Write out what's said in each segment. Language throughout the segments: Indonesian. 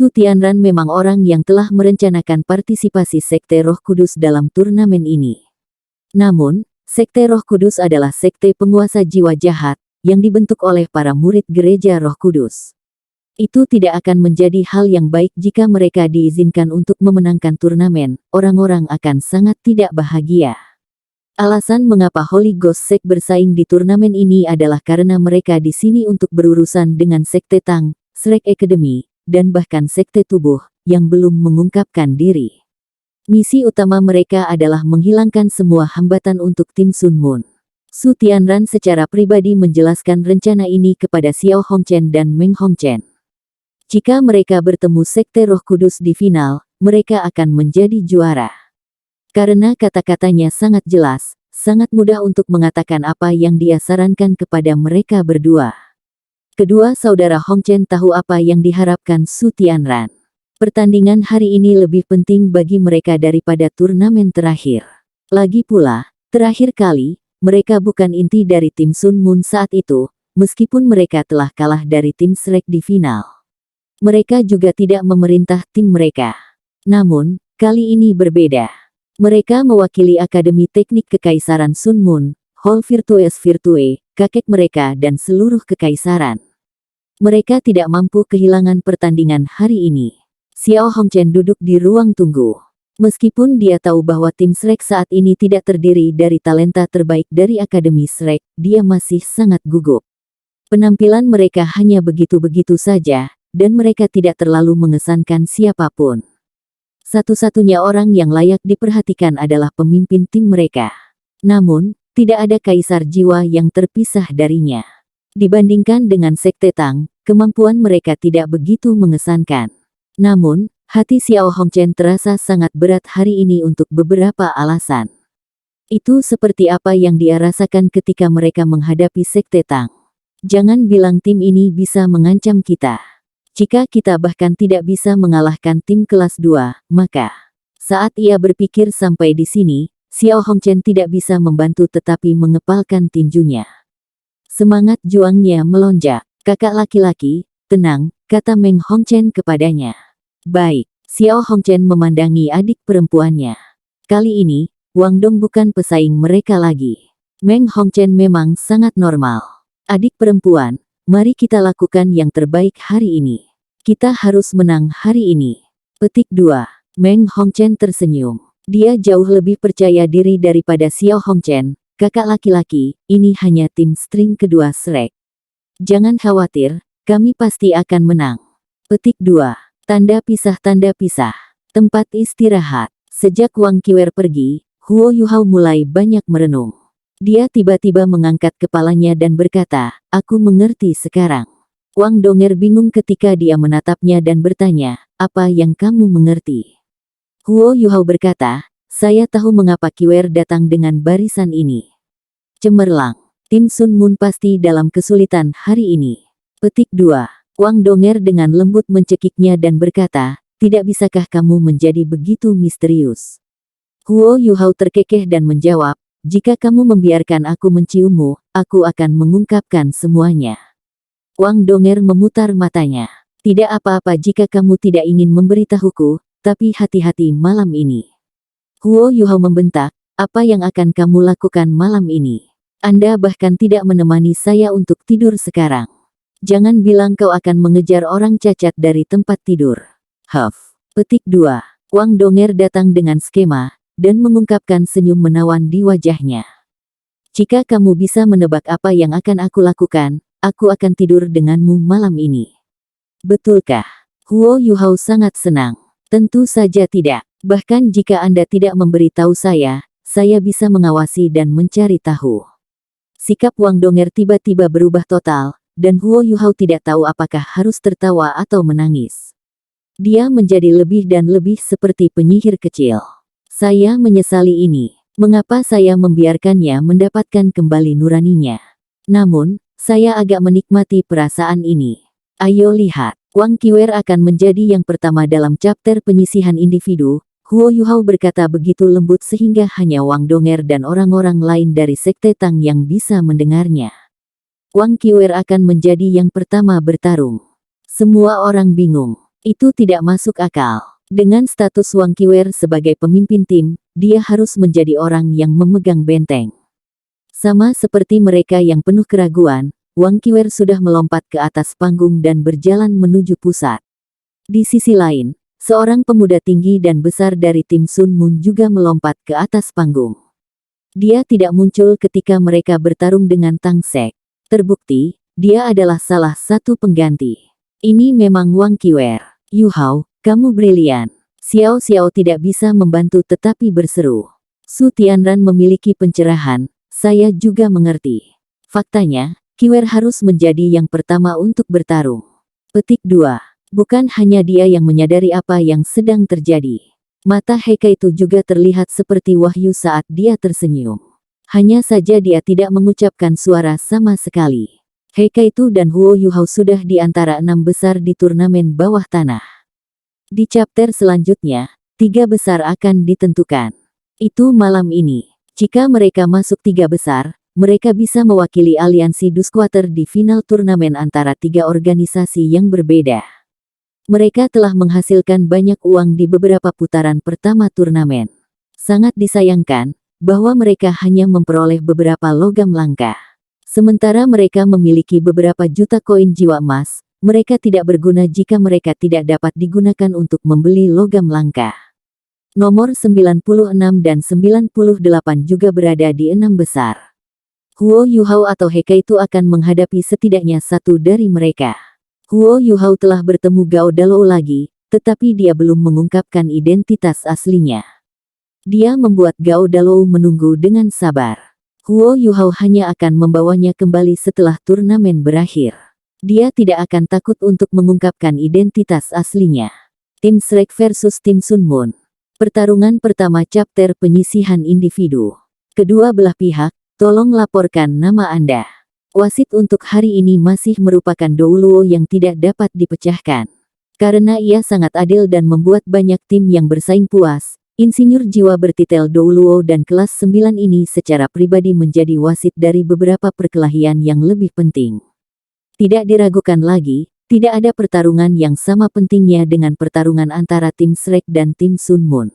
Su Tianran memang orang yang telah merencanakan partisipasi Sekte Roh Kudus dalam turnamen ini. Namun, Sekte Roh Kudus adalah sekte penguasa jiwa jahat yang dibentuk oleh para murid Gereja Roh Kudus. Itu tidak akan menjadi hal yang baik jika mereka diizinkan untuk memenangkan turnamen. Orang-orang akan sangat tidak bahagia. Alasan mengapa Holy Ghost Sect bersaing di turnamen ini adalah karena mereka di sini untuk berurusan dengan Sekte Tang, Shrek Academy, dan bahkan Sekte Tubuh, yang belum mengungkapkan diri. Misi utama mereka adalah menghilangkan semua hambatan untuk tim Sun Moon. Su Tianran secara pribadi menjelaskan rencana ini kepada Xiao Hongchen dan Meng Hongchen. Jika mereka bertemu Sekte Roh Kudus di final, mereka akan menjadi juara. Karena kata-katanya sangat jelas, sangat mudah untuk mengatakan apa yang dia sarankan kepada mereka berdua. Kedua saudara Hongchen tahu apa yang diharapkan Su Tianran. Pertandingan hari ini lebih penting bagi mereka daripada turnamen terakhir. Lagi pula, terakhir kali, mereka bukan inti dari tim Sun Moon saat itu, meskipun mereka telah kalah dari tim Shrek di final. Mereka juga tidak memerintah tim mereka. Namun, kali ini berbeda. Mereka mewakili Akademi Teknik Kekaisaran Sun Moon, Hall Virtues Virtue, kakek mereka dan seluruh kekaisaran. Mereka tidak mampu kehilangan pertandingan hari ini. Xiao Hongchen duduk di ruang tunggu. Meskipun dia tahu bahwa tim Shrek saat ini tidak terdiri dari talenta terbaik dari Akademi Shrek, dia masih sangat gugup. Penampilan mereka hanya begitu-begitu saja, dan mereka tidak terlalu mengesankan siapapun. Satu-satunya orang yang layak diperhatikan adalah pemimpin tim mereka. Namun, tidak ada kaisar jiwa yang terpisah darinya. Dibandingkan dengan Sekte Tang, kemampuan mereka tidak begitu mengesankan. Namun, hati Xiao Hongchen terasa sangat berat hari ini untuk beberapa alasan. Itu seperti apa yang dia rasakan ketika mereka menghadapi Sekte Tang. Jangan bilang tim ini bisa mengancam kita. Jika kita bahkan tidak bisa mengalahkan tim kelas 2, maka saat ia berpikir sampai di sini, Xiao Hongchen tidak bisa membantu tetapi mengepalkan tinjunya. Semangat juangnya melonjak. Kakak laki-laki, tenang, kata Meng Hongchen kepadanya. Baik, Xiao Hongchen memandangi adik perempuannya. Kali ini, Wang Dong bukan pesaing mereka lagi. Meng Hongchen memang sangat normal. Adik perempuan, mari kita lakukan yang terbaik hari ini. Kita harus menang hari ini. Petik 2. Meng Hongchen tersenyum. Dia jauh lebih percaya diri daripada Xiao Hongchen. Kakak laki-laki, ini hanya tim string kedua Shrek. Jangan khawatir, kami pasti akan menang. Petik 2. Tanda pisah. Tempat istirahat. Sejak Wang Qiwer pergi, Huo Yuhao mulai banyak merenung. Dia tiba-tiba mengangkat kepalanya dan berkata, aku mengerti sekarang. Wang Donger bingung ketika dia menatapnya dan bertanya, apa yang kamu mengerti? Huo Yuhao berkata, saya tahu mengapa Qiwer datang dengan barisan ini. Cemerlang, tim Sun Moon pasti dalam kesulitan hari ini. Petik 2. Wang Donger dengan lembut mencekiknya dan berkata, tidak bisakah kamu menjadi begitu misterius? Huo Yuhao terkekeh dan menjawab, jika kamu membiarkan aku menciummu, aku akan mengungkapkan semuanya. Wang Donger memutar matanya. Tidak apa-apa jika kamu tidak ingin memberitahuku, tapi hati-hati malam ini. Huo Yuhao membentak, apa yang akan kamu lakukan malam ini? Anda bahkan tidak menemani saya untuk tidur sekarang. Jangan bilang kau akan mengejar orang cacat dari tempat tidur. Huff. Petik 2. Wang Donger datang dengan skema, dan mengungkapkan senyum menawan di wajahnya. Jika kamu bisa menebak apa yang akan aku lakukan, aku akan tidur denganmu malam ini. Betulkah? Huo Yuhao sangat senang. Tentu saja tidak. Bahkan jika Anda tidak memberitahu saya bisa mengawasi dan mencari tahu. Sikap Wang Donger tiba-tiba berubah total, dan Huo Yuhao tidak tahu apakah harus tertawa atau menangis. Dia menjadi lebih dan lebih seperti penyihir kecil. Saya menyesali ini. Mengapa saya membiarkannya mendapatkan kembali nuraninya? Namun, saya agak menikmati perasaan ini. Ayo lihat, Wang Qiwer akan menjadi yang pertama dalam chapter penyisihan individu. Huo Yuhao berkata begitu lembut sehingga hanya Wang Donger dan orang-orang lain dari Sekte Tang yang bisa mendengarnya. Wang Qiwer akan menjadi yang pertama bertarung. Semua orang bingung. Itu tidak masuk akal. Dengan status Wang Qiwer sebagai pemimpin tim, dia harus menjadi orang yang memegang benteng. Sama seperti mereka yang penuh keraguan, Wang Qiwer sudah melompat ke atas panggung dan berjalan menuju pusat. Di sisi lain, seorang pemuda tinggi dan besar dari tim Sun Moon juga melompat ke atas panggung. Dia tidak muncul ketika mereka bertarung dengan Tang Sek. Terbukti, dia adalah salah satu pengganti. Ini memang Wang Qiwer. Yu Hao, kamu brilian. Xiao Xiao tidak bisa membantu tetapi berseru. Su Tianran memiliki pencerahan, saya juga mengerti. Faktanya, Qiwer harus menjadi yang pertama untuk bertarung. Petik 2. Bukan hanya dia yang menyadari apa yang sedang terjadi. Mata Heka itu juga terlihat seperti wahyu saat dia tersenyum. Hanya saja dia tidak mengucapkan suara sama sekali. Heka itu dan Huo Yuhao sudah di antara 6 besar di turnamen bawah tanah. Di chapter selanjutnya, 3 besar akan ditentukan. Itu malam ini. Jika mereka masuk 3 besar, mereka bisa mewakili aliansi Dusquater di final turnamen antara 3 organisasi yang berbeda. Mereka telah menghasilkan banyak uang di beberapa putaran pertama turnamen. Sangat disayangkan, bahwa mereka hanya memperoleh beberapa logam langka. Sementara mereka memiliki beberapa juta koin jiwa emas, mereka tidak berguna jika mereka tidak dapat digunakan untuk membeli logam langka. Nomor 96 dan 98 juga berada di 6 besar. Huo Yuhao atau Heka itu akan menghadapi setidaknya satu dari mereka. Huo Yuhao telah bertemu Gao Dalou lagi, tetapi dia belum mengungkapkan identitas aslinya. Dia membuat Gao Dalou menunggu dengan sabar. Huo Yuhao hanya akan membawanya kembali setelah turnamen berakhir. Dia tidak akan takut untuk mengungkapkan identitas aslinya. Tim Shrek versus Tim Sun Moon. Pertarungan pertama chapter penyisihan individu. Kedua belah pihak, tolong laporkan nama Anda. Wasit untuk hari ini masih merupakan Dou Luo yang tidak dapat dipecahkan. Karena ia sangat adil dan membuat banyak tim yang bersaing puas, insinyur jiwa bertitel Dou Luo dan kelas 9 ini secara pribadi menjadi wasit dari beberapa perkelahian yang lebih penting. Tidak diragukan lagi, tidak ada pertarungan yang sama pentingnya dengan pertarungan antara tim Shrek dan tim Sun Moon.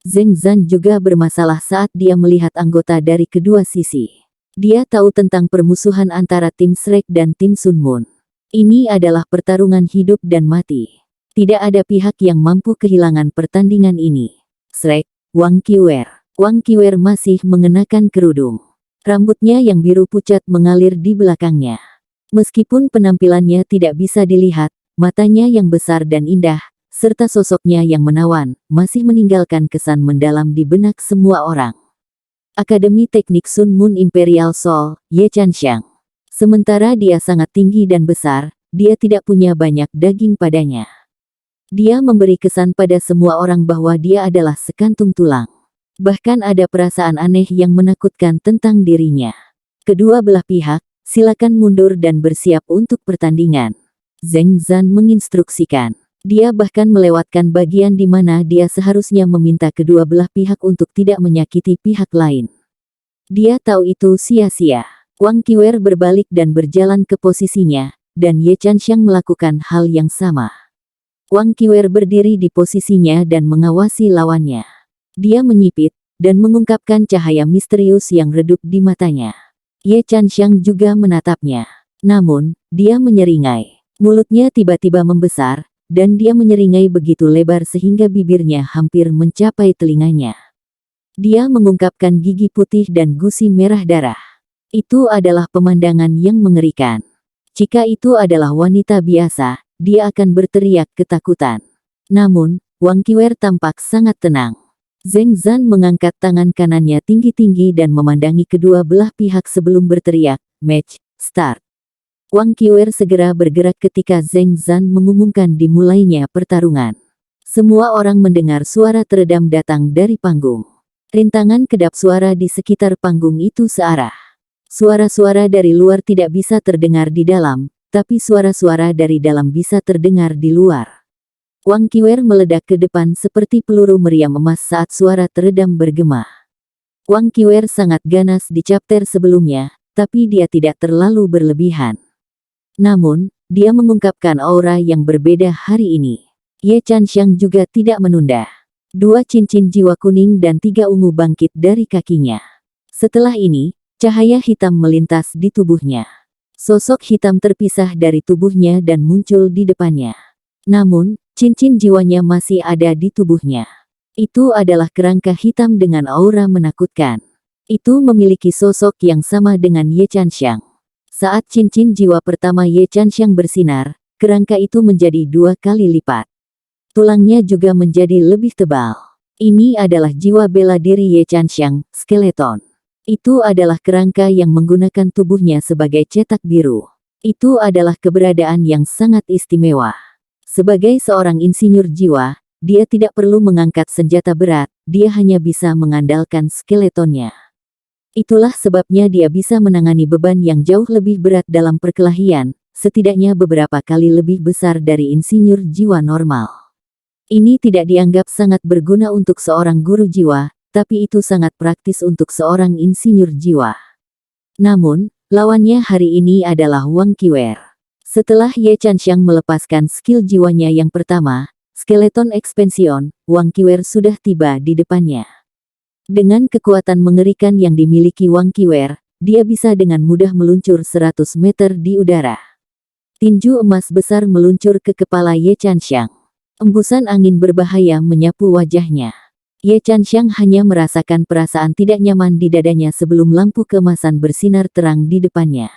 Zheng Zan juga bermasalah saat dia melihat anggota dari kedua sisi. Dia tahu tentang permusuhan antara tim Shrek dan tim Sun Moon. Ini adalah pertarungan hidup dan mati. Tidak ada pihak yang mampu kehilangan pertandingan ini. Shrek, Wang Qiwer. Wang Qiwer masih mengenakan kerudung. Rambutnya yang biru pucat mengalir di belakangnya. Meskipun penampilannya tidak bisa dilihat, matanya yang besar dan indah, serta sosoknya yang menawan, masih meninggalkan kesan mendalam di benak semua orang. Akademi Teknik Sun Moon Imperial Soul, Ye Chanxiang. Sementara dia sangat tinggi dan besar, dia tidak punya banyak daging padanya. Dia memberi kesan pada semua orang bahwa dia adalah sekantung tulang. Bahkan ada perasaan aneh yang menakutkan tentang dirinya. Kedua belah pihak, silakan mundur dan bersiap untuk pertandingan. Zheng Zan menginstruksikan. Dia bahkan melewatkan bagian di mana dia seharusnya meminta kedua belah pihak untuk tidak menyakiti pihak lain. Dia tahu itu sia-sia. Wang Qiwer berbalik dan berjalan ke posisinya, dan Ye Chanxiang melakukan hal yang sama. Wang Qiwer berdiri di posisinya dan mengawasi lawannya. Dia menyipit, dan mengungkapkan cahaya misterius yang redup di matanya. Ye Chanxiang juga menatapnya. Namun, dia menyeringai. Mulutnya tiba-tiba membesar, dan dia menyeringai begitu lebar sehingga bibirnya hampir mencapai telinganya. Dia mengungkapkan gigi putih dan gusi merah darah. Itu adalah pemandangan yang mengerikan. Jika itu adalah wanita biasa, dia akan berteriak ketakutan. Namun, Wang Qiwer tampak sangat tenang. Zheng Zan mengangkat tangan kanannya tinggi-tinggi dan memandangi kedua belah pihak sebelum berteriak, "Match, start." Wang Qiwer segera bergerak ketika Zheng Zan mengumumkan dimulainya pertarungan. Semua orang mendengar suara teredam datang dari panggung. Rintangan kedap suara di sekitar panggung itu searah. Suara-suara dari luar tidak bisa terdengar di dalam, tapi suara-suara dari dalam bisa terdengar di luar. Wang Qiwer meledak ke depan seperti peluru meriam emas saat suara teredam bergema. Wang Qiwer sangat ganas di chapter sebelumnya, tapi dia tidak terlalu berlebihan. Namun, dia mengungkapkan aura yang berbeda hari ini. Ye Chanxiang juga tidak menunda. 2 cincin jiwa kuning dan 3 ungu bangkit dari kakinya. Setelah ini, cahaya hitam melintas di tubuhnya. Sosok hitam terpisah dari tubuhnya dan muncul di depannya. Namun, cincin jiwanya masih ada di tubuhnya. Itu adalah kerangka hitam dengan aura menakutkan. Itu memiliki sosok yang sama dengan Ye Chanxiang. Saat cincin jiwa pertama Ye Chanxiang bersinar, kerangka itu menjadi 2 kali lipat. Tulangnya juga menjadi lebih tebal. Ini adalah jiwa bela diri Ye Chanxiang, skeleton. Itu adalah kerangka yang menggunakan tubuhnya sebagai cetak biru. Itu adalah keberadaan yang sangat istimewa. Sebagai seorang insinyur jiwa, dia tidak perlu mengangkat senjata berat, dia hanya bisa mengandalkan skeletonnya. Itulah sebabnya dia bisa menangani beban yang jauh lebih berat dalam perkelahian, setidaknya beberapa kali lebih besar dari insinyur jiwa normal. Ini tidak dianggap sangat berguna untuk seorang guru jiwa, tapi itu sangat praktis untuk seorang insinyur jiwa. Namun, lawannya hari ini adalah Wang Qiwer. Setelah Ye Chanxiang melepaskan skill jiwanya yang pertama, skeleton ekspansion, Wang Qiwer sudah tiba di depannya. Dengan kekuatan mengerikan yang dimiliki Wang Qiwer, dia bisa dengan mudah meluncur 100 meter di udara. Tinju emas besar meluncur ke kepala Ye Chanxiang. Embusan angin berbahaya menyapu wajahnya. Ye Chanxiang hanya merasakan perasaan tidak nyaman di dadanya sebelum lampu keemasan bersinar terang di depannya.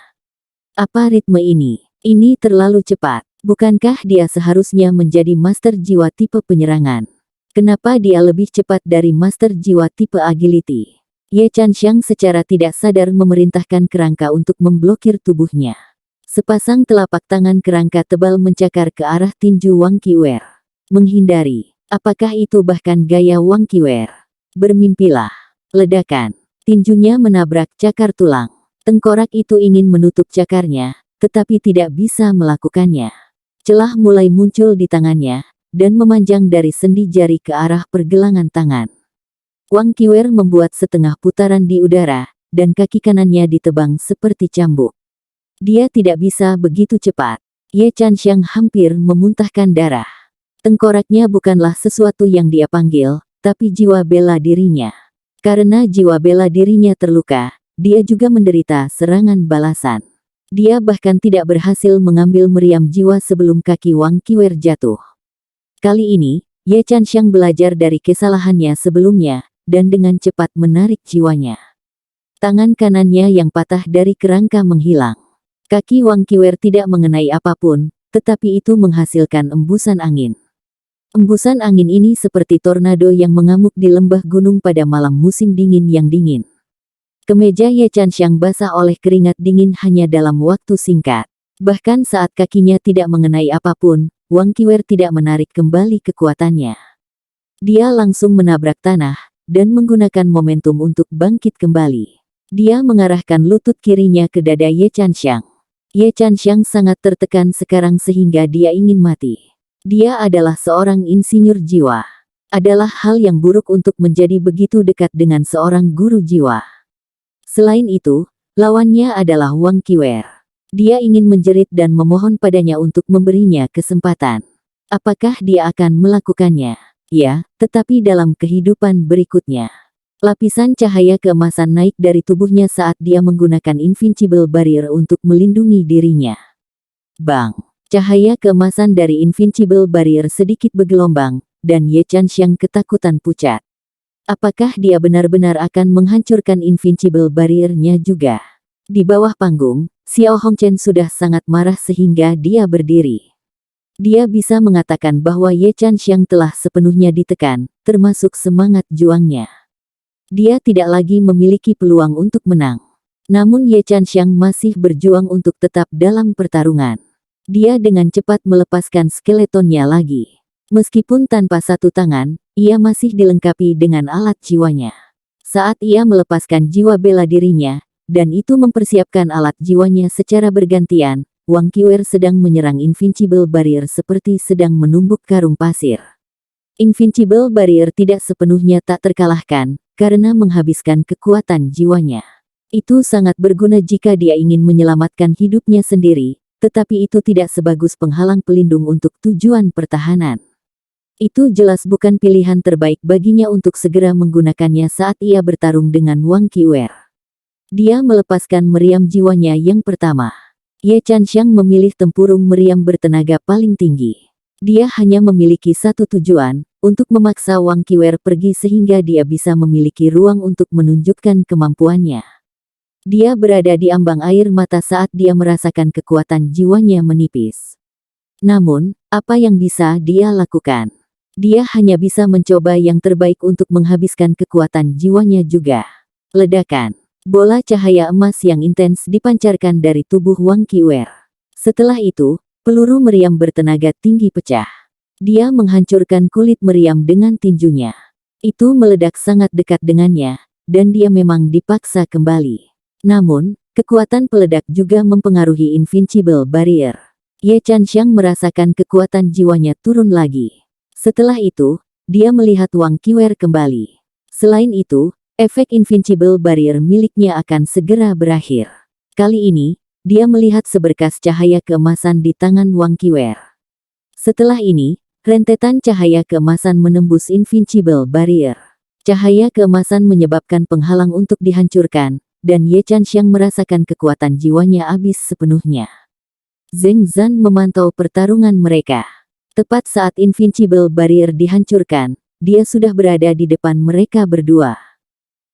Apa ritme ini? Ini terlalu cepat. Bukankah dia seharusnya menjadi master jiwa tipe penyerangan? Kenapa dia lebih cepat dari master jiwa tipe agility? Ye Chanxiang secara tidak sadar memerintahkan kerangka untuk memblokir tubuhnya. Sepasang telapak tangan kerangka tebal mencakar ke arah tinju Wang Qiwer. Menghindari. Apakah itu bahkan gaya Wang Qiwer? Bermimpilah. Ledakan. Tinjunya menabrak cakar tulang. Tengkorak itu ingin menutup cakarnya, tetapi tidak bisa melakukannya. Celah mulai muncul di tangannya, dan memanjang dari sendi jari ke arah pergelangan tangan. Wang Qiwer membuat setengah putaran di udara, dan kaki kanannya ditebang seperti cambuk. Dia tidak bisa begitu cepat. Ye Chanxiang hampir memuntahkan darah. Tengkoraknya bukanlah sesuatu yang dia panggil, tapi jiwa bela dirinya. Karena jiwa bela dirinya terluka, dia juga menderita serangan balasan. Dia bahkan tidak berhasil mengambil meriam jiwa sebelum kaki Wang Qiwer jatuh. Kali ini, Ye Chanxiang belajar dari kesalahannya sebelumnya, dan dengan cepat menarik jiwanya. Tangan kanannya yang patah dari kerangka menghilang. Kaki Wang Qiwer tidak mengenai apapun, tetapi itu menghasilkan embusan angin. Embusan angin ini seperti tornado yang mengamuk di lembah gunung pada malam musim dingin yang dingin. Kemeja Ye Chanxiang basah oleh keringat dingin hanya dalam waktu singkat. Bahkan saat kakinya tidak mengenai apapun, Wang Qiwer tidak menarik kembali kekuatannya. Dia langsung menabrak tanah, dan menggunakan momentum untuk bangkit kembali. Dia mengarahkan lutut kirinya ke dada Ye Chanxiang. Ye Chanxiang sangat tertekan sekarang sehingga dia ingin mati. Dia adalah seorang insinyur jiwa. Adalah hal yang buruk untuk menjadi begitu dekat dengan seorang guru jiwa. Selain itu, lawannya adalah Wang Qiwer. Dia ingin menjerit dan memohon padanya untuk memberinya kesempatan. Apakah dia akan melakukannya? Ya, tetapi dalam kehidupan berikutnya. Lapisan cahaya keemasan naik dari tubuhnya saat dia menggunakan Invincible Barrier untuk melindungi dirinya. Bang! Cahaya keemasan dari Invincible Barrier sedikit bergelombang, dan Ye Chanxiang ketakutan pucat. Apakah dia benar-benar akan menghancurkan Invincible Barrier-nya juga? Di bawah panggung, Xiao Hongchen sudah sangat marah sehingga dia berdiri. Dia bisa mengatakan bahwa Ye Chanxiang telah sepenuhnya ditekan, termasuk semangat juangnya. Dia tidak lagi memiliki peluang untuk menang. Namun Ye Chanxiang masih berjuang untuk tetap dalam pertarungan. Dia dengan cepat melepaskan skeletonnya lagi. Meskipun tanpa satu tangan, ia masih dilengkapi dengan alat jiwanya. Saat ia melepaskan jiwa bela dirinya, dan itu mempersiapkan alat jiwanya secara bergantian, Wang Qiwer sedang menyerang Invincible Barrier seperti sedang menumbuk karung pasir. Invincible Barrier tidak sepenuhnya tak terkalahkan, karena menghabiskan kekuatan jiwanya. Itu sangat berguna jika dia ingin menyelamatkan hidupnya sendiri, tetapi itu tidak sebagus penghalang pelindung untuk tujuan pertahanan. Itu jelas bukan pilihan terbaik baginya untuk segera menggunakannya saat ia bertarung dengan Wang Qiwer. Dia melepaskan meriam jiwanya yang pertama. Ye Chanxiang memilih tempurung meriam bertenaga paling tinggi. Dia hanya memiliki satu tujuan, untuk memaksa Wang Qiwer pergi sehingga dia bisa memiliki ruang untuk menunjukkan kemampuannya. Dia berada di ambang air mata saat dia merasakan kekuatan jiwanya menipis. Namun, apa yang bisa dia lakukan? Dia hanya bisa mencoba yang terbaik untuk menghabiskan kekuatan jiwanya juga. Ledakan. Bola cahaya emas yang intens dipancarkan dari tubuh Wang Qiwer. Setelah itu, peluru meriam bertenaga tinggi pecah. Dia menghancurkan kulit meriam dengan tinjunya. Itu meledak sangat dekat dengannya, dan dia memang dipaksa kembali. Namun, kekuatan peledak juga mempengaruhi Invincible Barrier. Ye Chanxiang merasakan kekuatan jiwanya turun lagi. Setelah itu, dia melihat Wang Qiwer kembali. Selain itu, efek Invincible Barrier miliknya akan segera berakhir. Kali ini, dia melihat seberkas cahaya keemasan di tangan Wang Qiwer. Setelah ini, rentetan cahaya keemasan menembus Invincible Barrier. Cahaya keemasan menyebabkan penghalang untuk dihancurkan, dan Ye Chanxiang merasakan kekuatan jiwanya habis sepenuhnya. Zheng Zan memantau pertarungan mereka. Tepat saat Invincible Barrier dihancurkan, dia sudah berada di depan mereka berdua.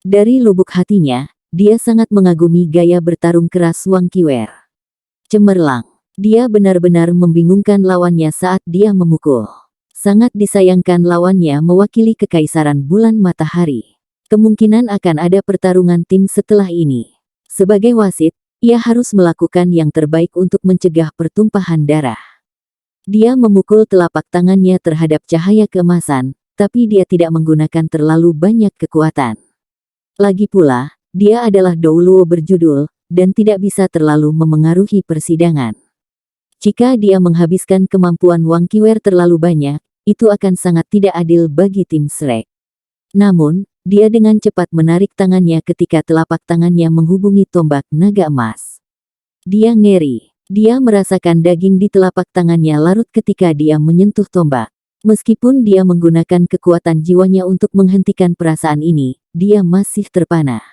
Dari lubuk hatinya, dia sangat mengagumi gaya bertarung keras Wang Qiwer. Cemerlang. Dia benar-benar membingungkan lawannya saat dia memukul. Sangat disayangkan lawannya mewakili kekaisaran bulan matahari. Kemungkinan akan ada pertarungan tim setelah ini. Sebagai wasit, ia harus melakukan yang terbaik untuk mencegah pertumpahan darah. Dia memukul telapak tangannya terhadap cahaya keemasan, tapi dia tidak menggunakan terlalu banyak kekuatan. Lagi pula, dia adalah Douluo berjudul, dan tidak bisa terlalu memengaruhi persidangan. Jika dia menghabiskan kemampuan Wang Qiwer terlalu banyak, itu akan sangat tidak adil bagi tim Shrek. Namun, dia dengan cepat menarik tangannya ketika telapak tangannya menghubungi tombak naga emas. Dia ngeri. Dia merasakan daging di telapak tangannya larut ketika dia menyentuh tombak. Meskipun dia menggunakan kekuatan jiwanya untuk menghentikan perasaan ini, dia masih terpana.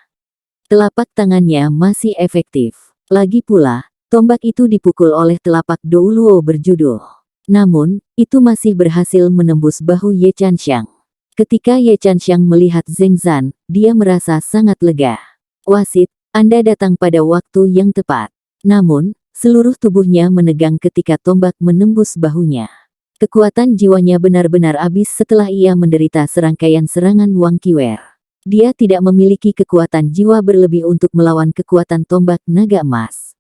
Telapak tangannya masih efektif. Lagi pula, tombak itu dipukul oleh telapak Douluo berjudul. Namun, itu masih berhasil menembus bahu Ye Chanxiang. Ketika Ye Chanxiang melihat Zheng Zan, dia merasa sangat lega. Wasit, Anda datang pada waktu yang tepat. Namun, seluruh tubuhnya menegang ketika tombak menembus bahunya. Kekuatan jiwanya benar-benar habis setelah ia menderita serangkaian serangan Wang Qiwer. Dia tidak memiliki kekuatan jiwa berlebih untuk melawan kekuatan tombak naga emas.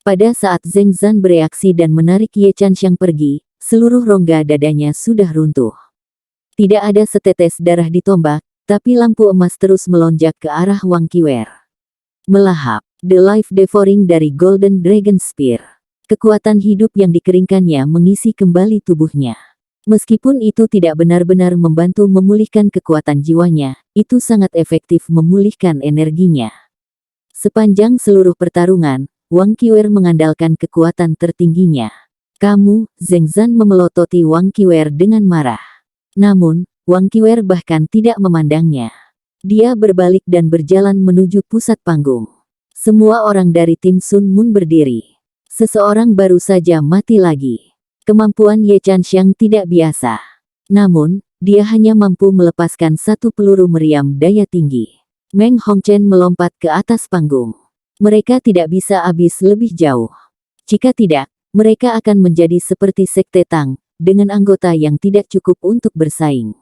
Pada saat Zheng Zan bereaksi dan menarik Ye Chanxiang pergi, seluruh rongga dadanya sudah runtuh. Tidak ada setetes darah di tombak, tapi lampu emas terus melonjak ke arah Wang Qiwer. Melahap. The Life Devouring dari Golden Dragon Spear. Kekuatan hidup yang dikeringkannya mengisi kembali tubuhnya. Meskipun itu tidak benar-benar membantu memulihkan kekuatan jiwanya, itu sangat efektif memulihkan energinya. Sepanjang seluruh pertarungan, Wang Qiwer mengandalkan kekuatan tertingginya. Kamu, Zheng Zan memelototi Wang Qiwer dengan marah. Namun, Wang Qiwer bahkan tidak memandangnya. Dia berbalik dan berjalan menuju pusat panggung. Semua orang dari tim Sun Moon berdiri. Seseorang baru saja mati lagi. Kemampuan Ye Chanxiang tidak biasa. Namun, dia hanya mampu melepaskan satu peluru meriam daya tinggi. Meng Hongchen melompat ke atas panggung. Mereka tidak bisa habis lebih jauh. Jika tidak, mereka akan menjadi seperti Sekte Tang, dengan anggota yang tidak cukup untuk bersaing.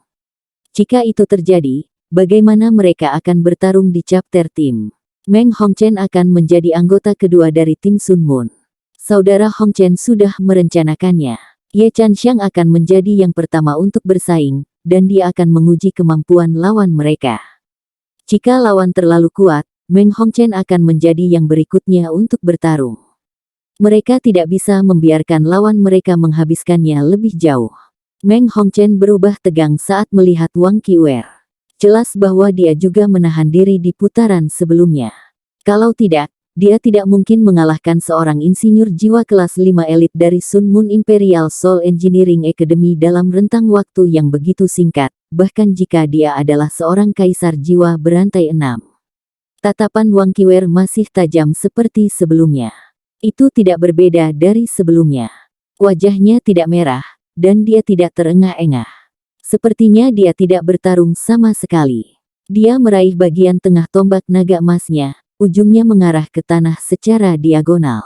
Jika itu terjadi, bagaimana mereka akan bertarung di chapter tim? Meng Hongchen akan menjadi anggota kedua dari tim Sun Moon. Saudara Hongchen sudah merencanakannya. Ye Chanxiang akan menjadi yang pertama untuk bersaing, dan dia akan menguji kemampuan lawan mereka. Jika lawan terlalu kuat, Meng Hongchen akan menjadi yang berikutnya untuk bertarung. Mereka tidak bisa membiarkan lawan mereka menghabiskannya lebih jauh. Meng Hongchen berubah tegang saat melihat Wang Qiwer. Jelas bahwa dia juga menahan diri di putaran sebelumnya. Kalau tidak, dia tidak mungkin mengalahkan seorang insinyur jiwa kelas 5 elit dari Sun Moon Imperial Soul Engineering Academy dalam rentang waktu yang begitu singkat, bahkan jika dia adalah seorang kaisar jiwa berantai 6. Tatapan Wang Qiwer masih tajam seperti sebelumnya. Itu tidak berbeda dari sebelumnya. Wajahnya tidak merah, dan dia tidak terengah-engah. Sepertinya dia tidak bertarung sama sekali. Dia meraih bagian tengah tombak naga emasnya, ujungnya mengarah ke tanah secara diagonal.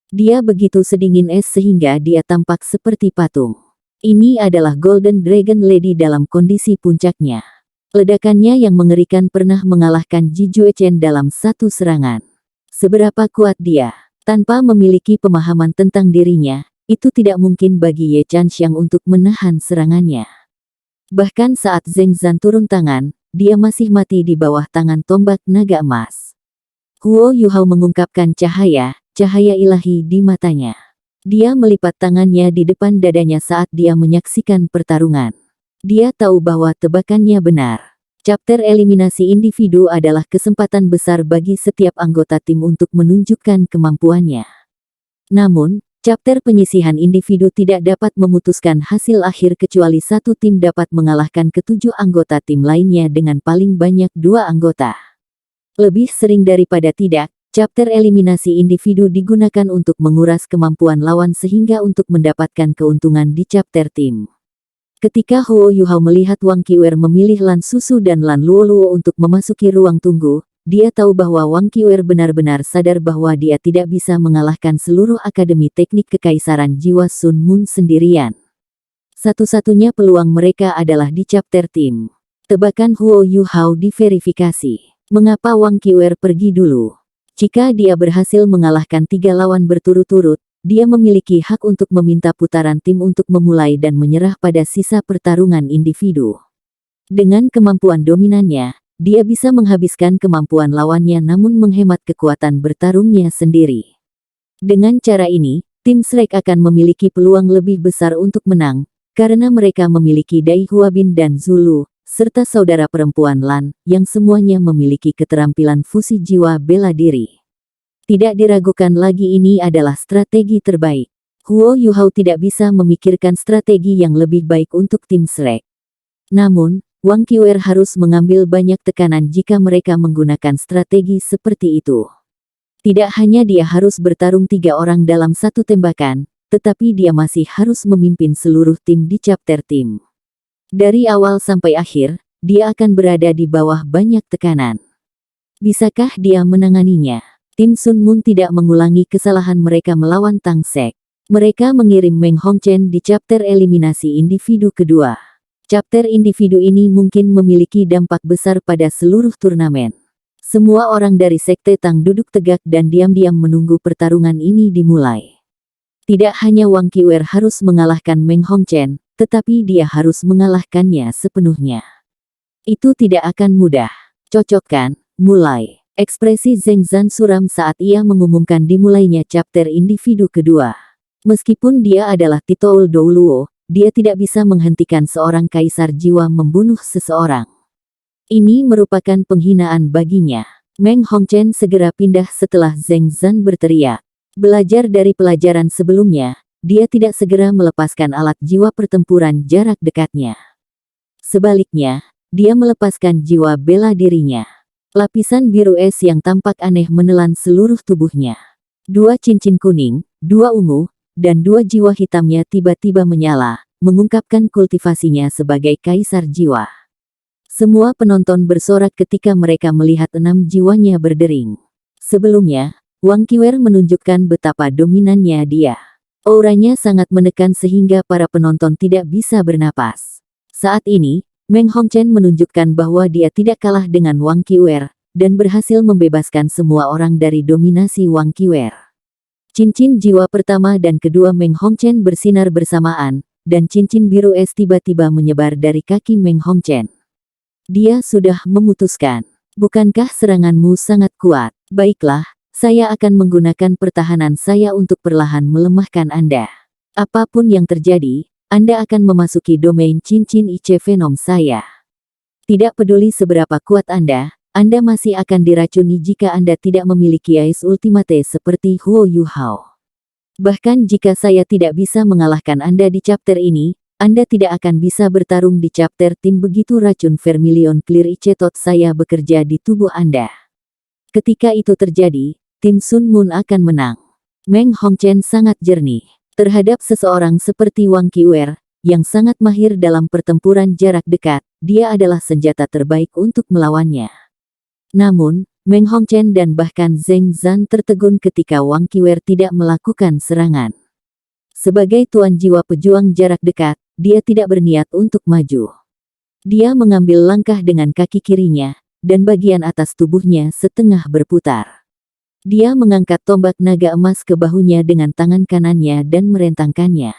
Dia begitu sedingin es sehingga dia tampak seperti patung. Ini adalah Golden Dragon Lady dalam kondisi puncaknya. Ledakannya yang mengerikan pernah mengalahkan Ji Juechen dalam satu serangan. Seberapa kuat dia? Tanpa memiliki pemahaman tentang dirinya, itu tidak mungkin bagi Ye Chanxiang untuk menahan serangannya. Bahkan saat Zheng Zan turun tangan, dia masih mati di bawah tangan tombak naga emas. Huo Yuhao mengungkapkan cahaya ilahi di matanya. Dia melipat tangannya di depan dadanya saat dia menyaksikan pertarungan. Dia tahu bahwa tebakannya benar. Chapter eliminasi individu adalah kesempatan besar bagi setiap anggota tim untuk menunjukkan kemampuannya. Namun, chapter penyisihan individu tidak dapat memutuskan hasil akhir kecuali satu tim dapat mengalahkan ketujuh anggota tim lainnya dengan paling banyak 2 anggota. Lebih sering daripada tidak, chapter eliminasi individu digunakan untuk menguras kemampuan lawan sehingga untuk mendapatkan keuntungan di chapter tim. Ketika Huo Yuhao melihat Wang Qiwer memilih Lan Susu dan Lan Luoluo untuk memasuki ruang tunggu, dia tahu bahwa Wang Qiwer benar-benar sadar bahwa dia tidak bisa mengalahkan seluruh Akademi Teknik Kekaisaran Jiwa Sun Moon sendirian. Satu-satunya peluang mereka adalah di chapter tim. Tebakan Huo Yuhao diverifikasi. Mengapa Wang Qiwer pergi dulu? Jika dia berhasil mengalahkan 3 lawan berturut-turut, dia memiliki hak untuk meminta putaran tim untuk memulai dan menyerah pada sisa pertarungan individu. Dengan kemampuan dominannya, dia bisa menghabiskan kemampuan lawannya namun menghemat kekuatan bertarungnya sendiri. Dengan cara ini, tim Shrek akan memiliki peluang lebih besar untuk menang, karena mereka memiliki Dai Huabin dan Zulu, serta saudara perempuan Lan, yang semuanya memiliki keterampilan fusi jiwa bela diri. Tidak diragukan lagi ini adalah strategi terbaik. Huo Yuhao tidak bisa memikirkan strategi yang lebih baik untuk tim Shrek. Namun, Wang Qiwer harus mengambil banyak tekanan jika mereka menggunakan strategi seperti itu. Tidak hanya dia harus bertarung 3 orang dalam satu tembakan, tetapi dia masih harus memimpin seluruh tim di chapter tim. Dari awal sampai akhir, dia akan berada di bawah banyak tekanan. Bisakah dia menanganinya? Tim Sun Moon tidak mengulangi kesalahan mereka melawan Tang Sek. Mereka mengirim Meng Hongchen di chapter eliminasi individu kedua. Chapter individu ini mungkin memiliki dampak besar pada seluruh turnamen. Semua orang dari Sekte Tang duduk tegak dan diam-diam menunggu pertarungan ini dimulai. Tidak hanya Wang Qiwer harus mengalahkan Meng Hongchen, tetapi dia harus mengalahkannya sepenuhnya. Itu tidak akan mudah. Cocokkan, mulai. Ekspresi Zheng Zan suram saat ia mengumumkan dimulainya chapter individu kedua. Meskipun dia adalah Titoul Douluo, dia tidak bisa menghentikan seorang kaisar jiwa membunuh seseorang. Ini merupakan penghinaan baginya. Meng Hongchen segera pindah setelah Zheng Zan berteriak. Belajar dari pelajaran sebelumnya, dia tidak segera melepaskan alat jiwa pertempuran jarak dekatnya. Sebaliknya, dia melepaskan jiwa bela dirinya. Lapisan biru es yang tampak aneh menelan seluruh tubuhnya. 2 cincin kuning, 2 ungu, dan 2 jiwa hitamnya tiba-tiba menyala, mengungkapkan kultivasinya sebagai kaisar jiwa. Semua penonton bersorak ketika mereka melihat 6 jiwanya berdering. Sebelumnya, Wang Qiwer menunjukkan betapa dominannya dia. Auranya sangat menekan sehingga para penonton tidak bisa bernapas. Saat ini, Meng Hongchen menunjukkan bahwa dia tidak kalah dengan Wang Qiwer, dan berhasil membebaskan semua orang dari dominasi Wang Qiwer. Cincin jiwa pertama dan kedua Meng Hongchen bersinar bersamaan, dan cincin biru es tiba-tiba menyebar dari kaki Meng Hongchen. Dia sudah memutuskan. Bukankah seranganmu sangat kuat? Baiklah. Saya akan menggunakan pertahanan saya untuk perlahan melemahkan Anda. Apapun yang terjadi, Anda akan memasuki domain cincin IC Venom saya. Tidak peduli seberapa kuat Anda, Anda masih akan diracuni jika Anda tidak memiliki Ace Ultimate seperti Huo Yuhao. Bahkan jika saya tidak bisa mengalahkan Anda di chapter ini, Anda tidak akan bisa bertarung di chapter tim begitu racun Vermilion Clear Icetot saya bekerja di tubuh Anda. Ketika itu terjadi, tim Sun Moon akan menang. Meng Hongchen sangat jernih terhadap seseorang seperti Wang Qiwer, yang sangat mahir dalam pertempuran jarak dekat. Dia adalah senjata terbaik untuk melawannya. Namun, Meng Hongchen dan bahkan Zheng Zan tertegun ketika Wang Qiwer tidak melakukan serangan. Sebagai tuan jiwa pejuang jarak dekat, dia tidak berniat untuk maju. Dia mengambil langkah dengan kaki kirinya, dan bagian atas tubuhnya setengah berputar. Dia mengangkat tombak naga emas ke bahunya dengan tangan kanannya dan merentangkannya.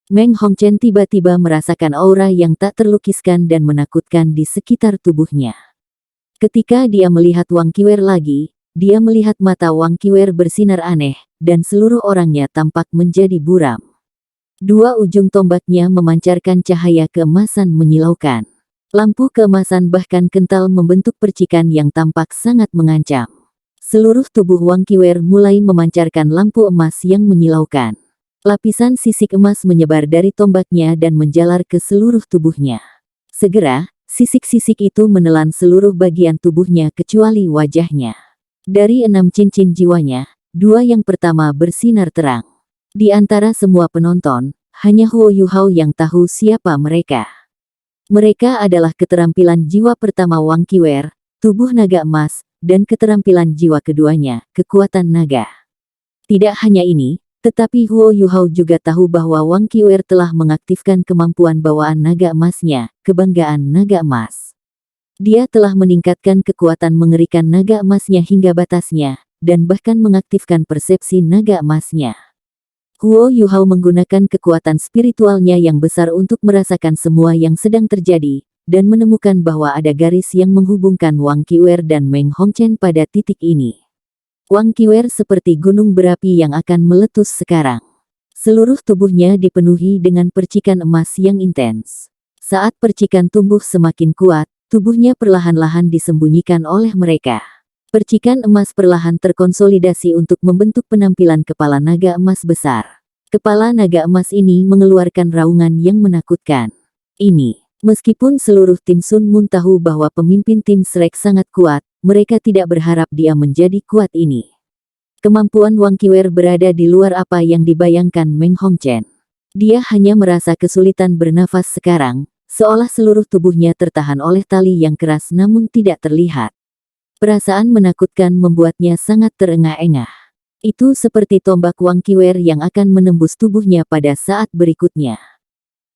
Meng Hongchen tiba-tiba merasakan aura yang tak terlukiskan dan menakutkan di sekitar tubuhnya. Ketika dia melihat Wang Qiwer lagi, dia melihat mata Wang Qiwer bersinar aneh, dan seluruh orangnya tampak menjadi buram. Dua ujung tombaknya memancarkan cahaya keemasan menyilaukan. Lampu keemasan bahkan kental membentuk percikan yang tampak sangat mengancam. Seluruh tubuh Wang Qiwer mulai memancarkan lampu emas yang menyilaukan. Lapisan sisik emas menyebar dari tombaknya dan menjalar ke seluruh tubuhnya. Segera, sisik-sisik itu menelan seluruh bagian tubuhnya kecuali wajahnya. Dari 6 cincin jiwanya, 2 yang pertama bersinar terang. Di antara semua penonton, hanya Huo Yuhao yang tahu siapa mereka. Mereka adalah keterampilan jiwa pertama Wang Qiwer, tubuh naga emas, dan keterampilan jiwa keduanya, kekuatan naga. Tidak hanya ini, tetapi Huo Yuhao juga tahu bahwa Wang Qiwer telah mengaktifkan kemampuan bawaan naga emasnya, kebanggaan naga emas. Dia telah meningkatkan kekuatan mengerikan naga emasnya hingga batasnya, dan bahkan mengaktifkan persepsi naga emasnya. Huo Yuhao menggunakan kekuatan spiritualnya yang besar untuk merasakan semua yang sedang terjadi, dan menemukan bahwa ada garis yang menghubungkan Wang Qiwer dan Meng Hongchen pada titik ini. Wang Qiwer seperti gunung berapi yang akan meletus sekarang. Seluruh tubuhnya dipenuhi dengan percikan emas yang intens. Saat percikan tumbuh semakin kuat, tubuhnya perlahan-lahan disembunyikan oleh mereka. Percikan emas perlahan terkonsolidasi untuk membentuk penampilan kepala naga emas besar. Kepala naga emas ini mengeluarkan raungan yang menakutkan. Meskipun seluruh tim Sun Moon tahu bahwa pemimpin tim Shrek sangat kuat, mereka tidak berharap dia menjadi kuat ini. Kemampuan Wang Qiwer berada di luar apa yang dibayangkan Meng Hongchen. Dia hanya merasa kesulitan bernafas sekarang, seolah seluruh tubuhnya tertahan oleh tali yang keras namun tidak terlihat. Perasaan menakutkan membuatnya sangat terengah-engah. Itu seperti tombak Wang Qiwer yang akan menembus tubuhnya pada saat berikutnya.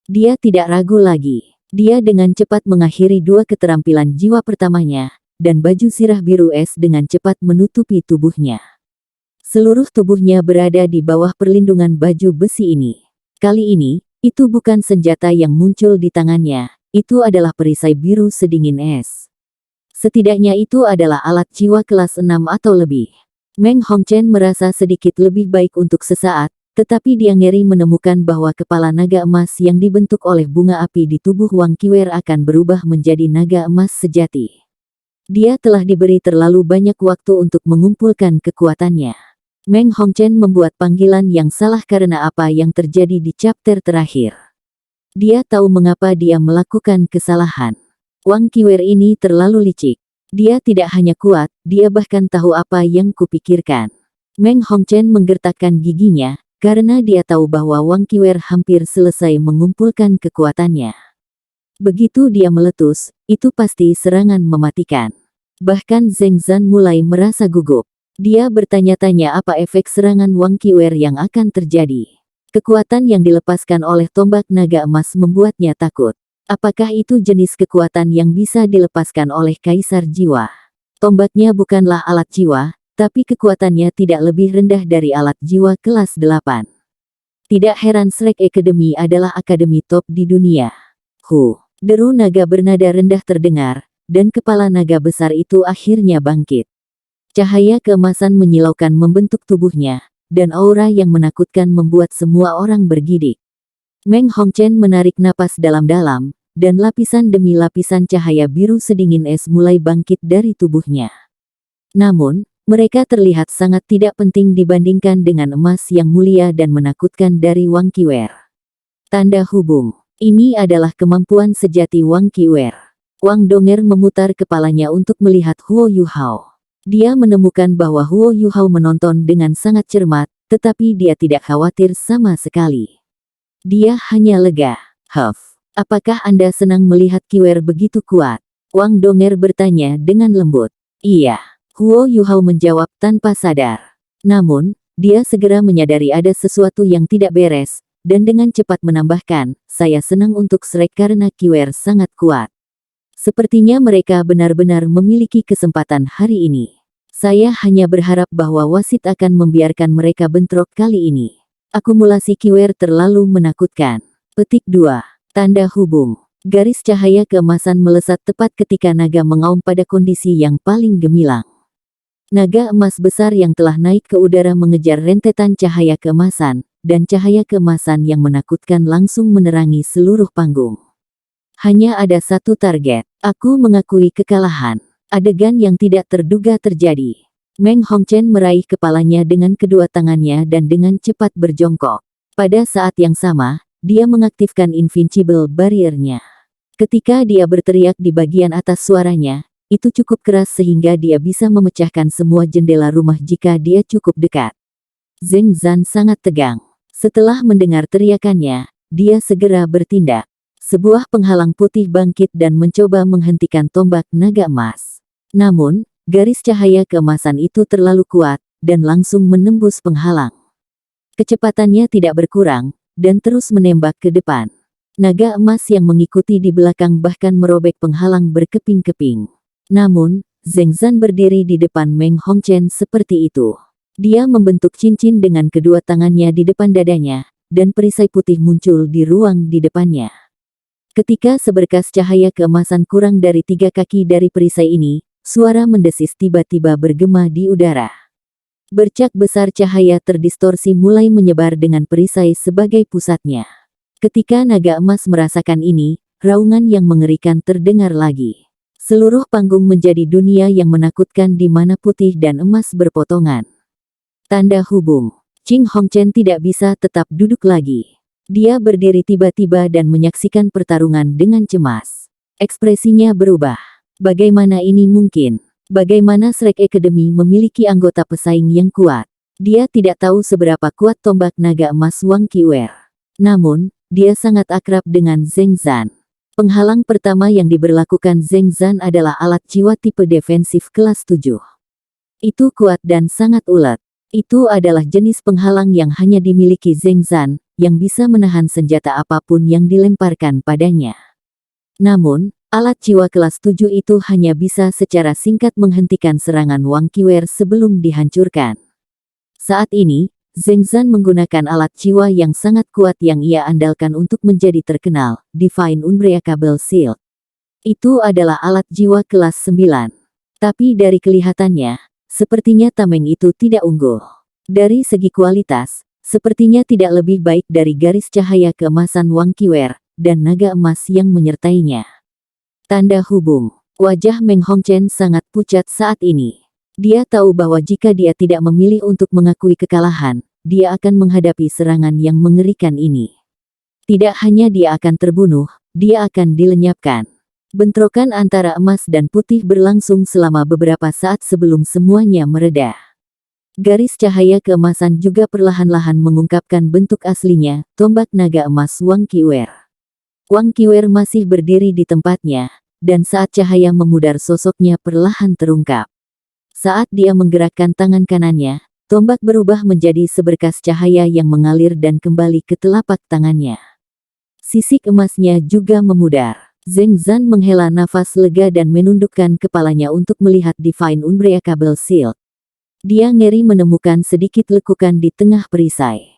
Dia tidak ragu lagi. Dia dengan cepat mengakhiri 2 keterampilan jiwa pertamanya, dan baju sirah biru es dengan cepat menutupi tubuhnya. Seluruh tubuhnya berada di bawah perlindungan baju besi ini. Kali ini, itu bukan senjata yang muncul di tangannya, itu adalah perisai biru sedingin es. Setidaknya itu adalah alat jiwa kelas 6 atau lebih. Meng Hongchen merasa sedikit lebih baik untuk sesaat, tetapi dia ngeri menemukan bahwa kepala naga emas yang dibentuk oleh bunga api di tubuh Wang Qiwer akan berubah menjadi naga emas sejati. Dia telah diberi terlalu banyak waktu untuk mengumpulkan kekuatannya. Meng Hongchen membuat panggilan yang salah karena apa yang terjadi di chapter terakhir. Dia tahu mengapa dia melakukan kesalahan. Wang Qiwer ini terlalu licik. Dia tidak hanya kuat, dia bahkan tahu apa yang kupikirkan. Meng Hongchen menggertakkan giginya, karena dia tahu bahwa Wang Qiwer hampir selesai mengumpulkan kekuatannya. Begitu dia meletus, itu pasti serangan mematikan. Bahkan Zheng Zan mulai merasa gugup. Dia bertanya-tanya apa efek serangan Wang Qiwer yang akan terjadi. Kekuatan yang dilepaskan oleh tombak naga emas membuatnya takut. Apakah itu jenis kekuatan yang bisa dilepaskan oleh Kaisar Jiwa? Tombaknya bukanlah alat jiwa, tapi kekuatannya tidak lebih rendah dari alat jiwa kelas 8. Tidak heran Shrek Academy adalah akademi top di dunia. Deru naga bernada rendah terdengar, dan kepala naga besar itu akhirnya bangkit. Cahaya keemasan menyilaukan membentuk tubuhnya, dan aura yang menakutkan membuat semua orang bergidik. Meng Hongchen menarik napas dalam-dalam, dan lapisan demi lapisan cahaya biru sedingin es mulai bangkit dari tubuhnya. Namun, mereka terlihat sangat tidak penting dibandingkan dengan emas yang mulia dan menakutkan dari Wang Qiwer. Tanda hubung. Ini adalah kemampuan sejati Wang Qiwer. Wang Donger memutar kepalanya untuk melihat Huo Yuhao. Dia menemukan bahwa Huo Yuhao menonton dengan sangat cermat, tetapi dia tidak khawatir sama sekali. Dia hanya lega. "Huff, apakah Anda senang melihat Qiwer begitu kuat?" Wang Donger bertanya dengan lembut. "Iya." Huo Yuhao menjawab tanpa sadar. Namun, dia segera menyadari ada sesuatu yang tidak beres, dan dengan cepat menambahkan, "Saya senang untuk Shrek karena Qiwer sangat kuat. Sepertinya mereka benar-benar memiliki kesempatan hari ini. Saya hanya berharap bahwa wasit akan membiarkan mereka bentrok kali ini. Akumulasi Qiwer terlalu menakutkan." Petik 2. Tanda hubung. Garis cahaya keemasan melesat tepat ketika naga mengaum pada kondisi yang paling gemilang. Naga emas besar yang telah naik ke udara mengejar rentetan cahaya keemasan, dan cahaya keemasan yang menakutkan langsung menerangi seluruh panggung. Hanya ada satu target. Aku mengakui kekalahan. Adegan yang tidak terduga terjadi. Meng Hongchen meraih kepalanya dengan kedua tangannya dan dengan cepat berjongkok. Pada saat yang sama, dia mengaktifkan Invincible Barrier-nya. Ketika dia berteriak di bagian atas suaranya, itu cukup keras sehingga dia bisa memecahkan semua jendela rumah jika dia cukup dekat. Zheng Zan sangat tegang. Setelah mendengar teriakannya, dia segera bertindak. Sebuah penghalang putih bangkit dan mencoba menghentikan tombak naga emas. Namun, garis cahaya keemasan itu terlalu kuat, dan langsung menembus penghalang. Kecepatannya tidak berkurang, dan terus menembak ke depan. Naga emas yang mengikuti di belakang bahkan merobek penghalang berkeping-keping. Namun, Zheng Zan berdiri di depan Meng Hongchen seperti itu. Dia membentuk cincin dengan kedua tangannya di depan dadanya, dan perisai putih muncul di ruang di depannya. Ketika seberkas cahaya keemasan kurang dari 3 kaki dari perisai ini, suara mendesis tiba-tiba bergema di udara. Bercak besar cahaya terdistorsi mulai menyebar dengan perisai sebagai pusatnya. Ketika naga emas merasakan ini, raungan yang mengerikan terdengar lagi. Seluruh panggung menjadi dunia yang menakutkan di mana putih dan emas berpotongan. Tanda hubung. Qing Hongchen tidak bisa tetap duduk lagi. Dia berdiri tiba-tiba dan menyaksikan pertarungan dengan cemas. Ekspresinya berubah. Bagaimana ini mungkin? Bagaimana Shrek Academy memiliki anggota pesaing yang kuat? Dia tidak tahu seberapa kuat tombak naga emas Wang Qiwer. Namun, dia sangat akrab dengan Zheng Zan. Penghalang pertama yang diberlakukan Zheng Zan adalah alat jiwa tipe defensif kelas 7. Itu kuat dan sangat ulet. Itu adalah jenis penghalang yang hanya dimiliki Zheng Zan, yang bisa menahan senjata apapun yang dilemparkan padanya. Namun, alat jiwa kelas 7 itu hanya bisa secara singkat menghentikan serangan Wang Qiwer sebelum dihancurkan. Saat ini, Zheng Zan menggunakan alat jiwa yang sangat kuat yang ia andalkan untuk menjadi terkenal, Divine Unbreakable Shield. Itu adalah alat jiwa kelas 9. Tapi dari kelihatannya, sepertinya tameng itu tidak unggul. Dari segi kualitas, sepertinya tidak lebih baik dari garis cahaya keemasan Wang Qiwer, dan naga emas yang menyertainya. Tanda hubung. Wajah Meng Hongchen sangat pucat saat ini. Dia tahu bahwa jika dia tidak memilih untuk mengakui kekalahan, dia akan menghadapi serangan yang mengerikan ini. Tidak hanya dia akan terbunuh, dia akan dilenyapkan. Bentrokan antara emas dan putih berlangsung selama beberapa saat sebelum semuanya mereda. Garis cahaya keemasan juga perlahan-lahan mengungkapkan bentuk aslinya, tombak naga emas Wang Qiwer. Wang Qiwer masih berdiri di tempatnya, dan saat cahaya memudar sosoknya perlahan terungkap. Saat dia menggerakkan tangan kanannya, tombak berubah menjadi seberkas cahaya yang mengalir dan kembali ke telapak tangannya. Sisik emasnya juga memudar. Zheng Zan menghela nafas lega dan menundukkan kepalanya untuk melihat Divine Unbreakable Shield. Dia ngeri menemukan sedikit lekukan di tengah perisai.